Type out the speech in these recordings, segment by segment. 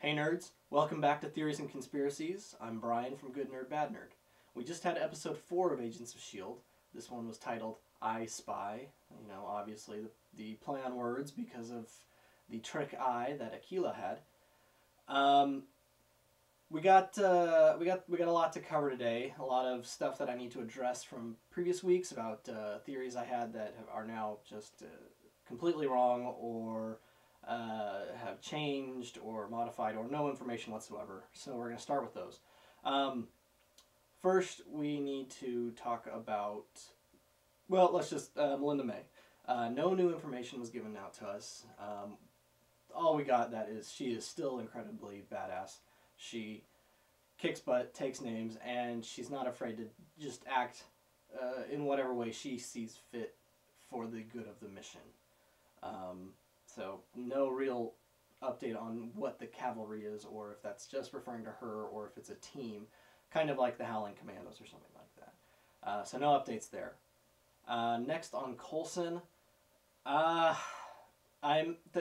Hey nerds, welcome back to Theories and Conspiracies. I'm Brian from Good Nerd Bad Nerd. We just had episode 4 of Agents of S.H.I.E.L.D. This one was titled I Spy. You know, obviously the play on words because of the trick eye that Aquila had. We got a lot to cover today. A lot of stuff that I need to address from previous weeks about theories I had that are now just completely wrong or have changed or modified or no information whatsoever. So we're going to start with those. First, we need to talk about, well, let's just, Melinda May. No new information was given out to us. All we got that is she is still incredibly badass. She kicks butt, takes names, and she's not afraid to just act in whatever way she sees fit for the good of the mission. So no real update on what the cavalry is, or if that's just referring to her, or if it's a team, kind of like the Howling Commandos or something like that. So no updates there. Next on Coulson,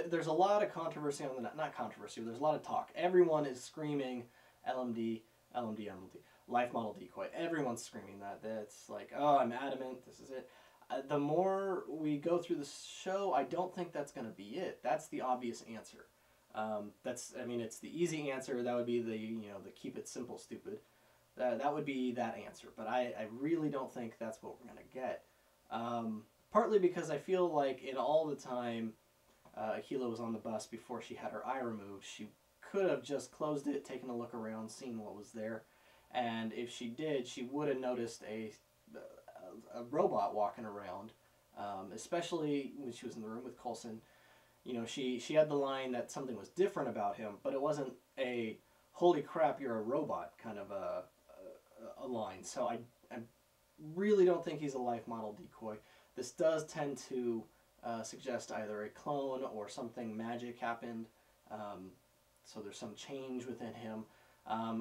there's a lot of controversy on the not controversy. But there's a lot of talk. Everyone is screaming LMD, LMD, LMD, life model decoy. Everyone's screaming that. That's like, oh, I'm adamant. This is it. The more we go through the show, I don't think that's going to be it. That's the obvious answer. It's the easy answer. That would be the keep it simple, stupid. That would be that answer. But I really don't think that's what we're going to get. Partly because I feel like in all the time Aquila was on the bus before she had her eye removed, she could have just closed it, taken a look around, seen what was there. And if she did, she would have noticed a robot walking around, especially when she was in the room with Coulson. You know, she had the line that something was different about him, but it wasn't a holy crap, you're a robot kind of a line. So I really don't think he's a life model decoy. This does tend to suggest either a clone or something magic happened, so there's some change within him,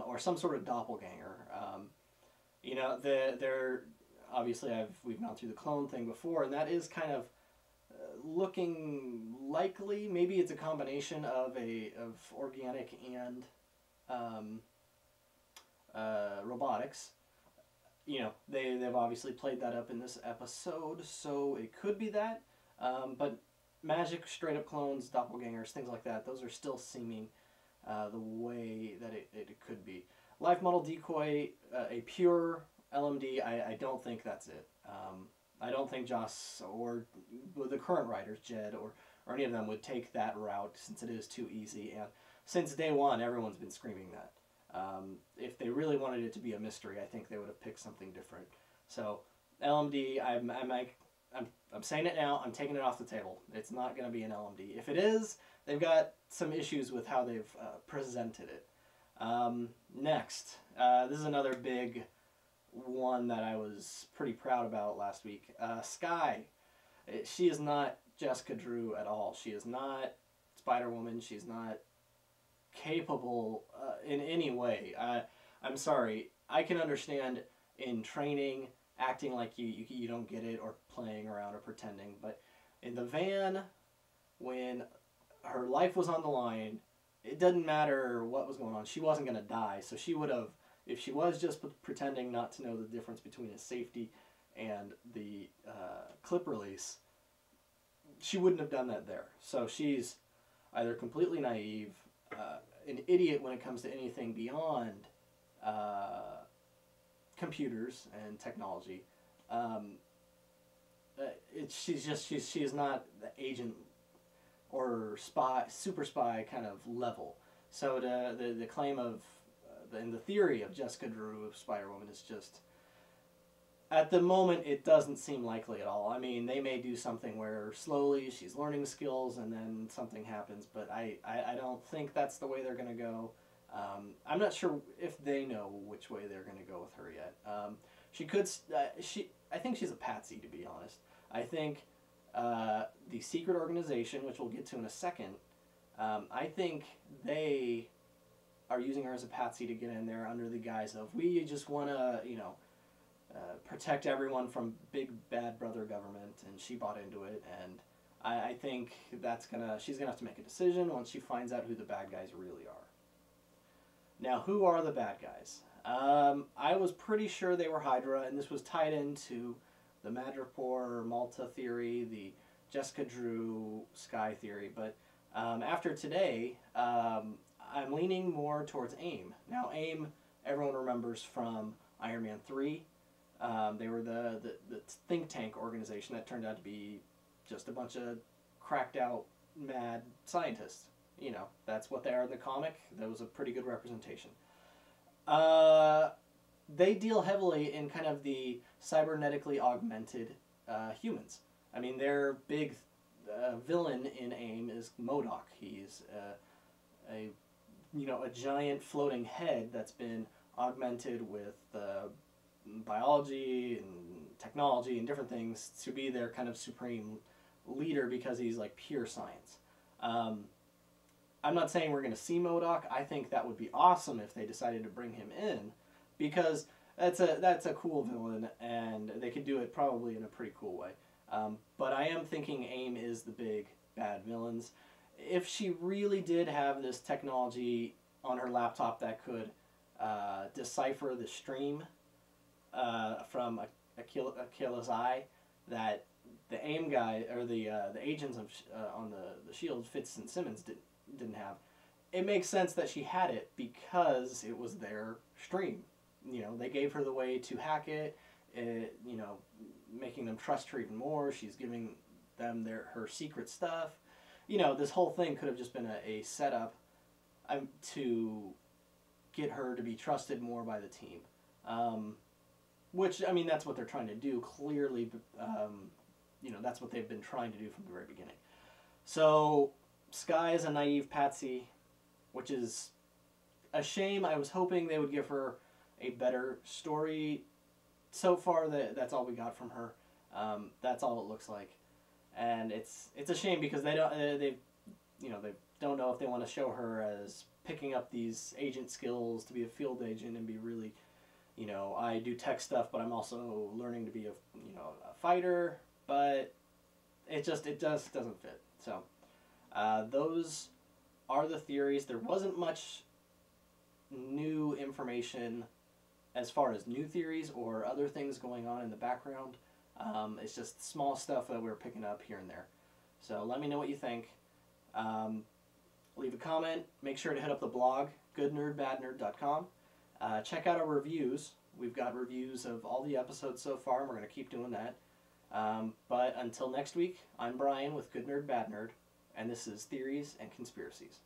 or some sort of doppelganger. They're obviously we've gone through the clone thing before, and that is kind of looking likely. Maybe it's a combination of organic and robotics. You know, they've obviously played that up in this episode, so it could be that. But magic, straight up clones, doppelgangers, things like that, those are still seeming the way that it could be. Life model decoy, a pure LMD, I don't think that's it. I don't think Joss or the current writers, Jed or any of them, would take that route since it is too easy. And since day one, everyone's been screaming that. If they really wanted it to be a mystery, I think they would have picked something different. So LMD, I'm saying it now, I'm taking it off the table. It's not going to be an LMD. If it is, they've got some issues with how they've presented it. Next, this is another big one that I was pretty proud about last week. Skye. She is not Jessica Drew at all. She is not Spider-Woman. She's not capable in any way. I'm sorry. I can understand in training, acting like you don't get it, or playing around or pretending, but in the van, when her life was on the line, it doesn't matter what was going on. She wasn't going to die, so she would have, if she was just pretending not to know the difference between a safety and the clip release, she wouldn't have done that there. So she's either completely naive, an idiot when it comes to anything beyond computers and technology. She is not the agent or spy, super spy kind of level. So the claim of and the theory of Jessica Drew of Spider-Woman is just, at the moment, it doesn't seem likely at all. I mean, they may do something where slowly she's learning skills and then something happens, but I don't think that's the way they're going to go. I'm not sure if they know which way they're going to go with her yet. I think she's a patsy, to be honest. I think the secret organization, which we'll get to in a second, I think they are using her as a patsy to get in there under the guise of, we just want to, protect everyone from big bad brother government, and she bought into it, and I think she's gonna have to make a decision once she finds out who the bad guys really are. Now, who are the bad guys? I was pretty sure they were Hydra, and this was tied into the Madripoor Malta theory, the Jessica Drew Sky theory, but after today, I'm leaning more towards AIM. Now, AIM, everyone remembers from Iron Man 3. They were the think tank organization that turned out to be just a bunch of cracked out, mad scientists. You know, that's what they are in the comic. That was a pretty good representation. They deal heavily in kind of the cybernetically augmented humans. I mean, their big villain in AIM is MODOK. He's a giant floating head that's been augmented with biology and technology and different things to be their kind of supreme leader because he's like pure science. I'm not saying we're going to see MODOK. I think that would be awesome if they decided to bring him in, because that's a cool villain, and they could do it probably in a pretty cool way. But I am thinking AIM is the big bad villains. If she really did have this technology on her laptop that could decipher the stream from Akila's eye, that the AIM guy or the agents of on the Shield, Fitz and Simmons didn't have. It makes sense that she had it because it was their stream. You know, they gave her the way to hack it. Making them trust her even more. She's giving them her secret stuff. You know, this whole thing could have just been a setup to get her to be trusted more by the team. Which, I mean, that's what they're trying to do. Clearly, that's what they've been trying to do from the very beginning. So, Skye is a naive patsy, which is a shame. I was hoping they would give her a better story. So far, that's all we got from her. That's all it looks like, and it's a shame because they don't know if they want to show her as picking up these agent skills to be a field agent and be really, I do tech stuff, but I'm also learning to be a fighter. But it just doesn't fit. So those are the theories. There wasn't much new information as far as new theories or other things going on in the background. It's just small stuff that we're picking up here and there. So let me know what you think. Leave a comment. Make sure to hit up the blog, goodnerdbadnerd.com. Check out our reviews. We've got reviews of all the episodes so far, and we're going to keep doing that. But until next week, I'm Brian with Good Nerd Bad Nerd, and this is Theories and Conspiracies.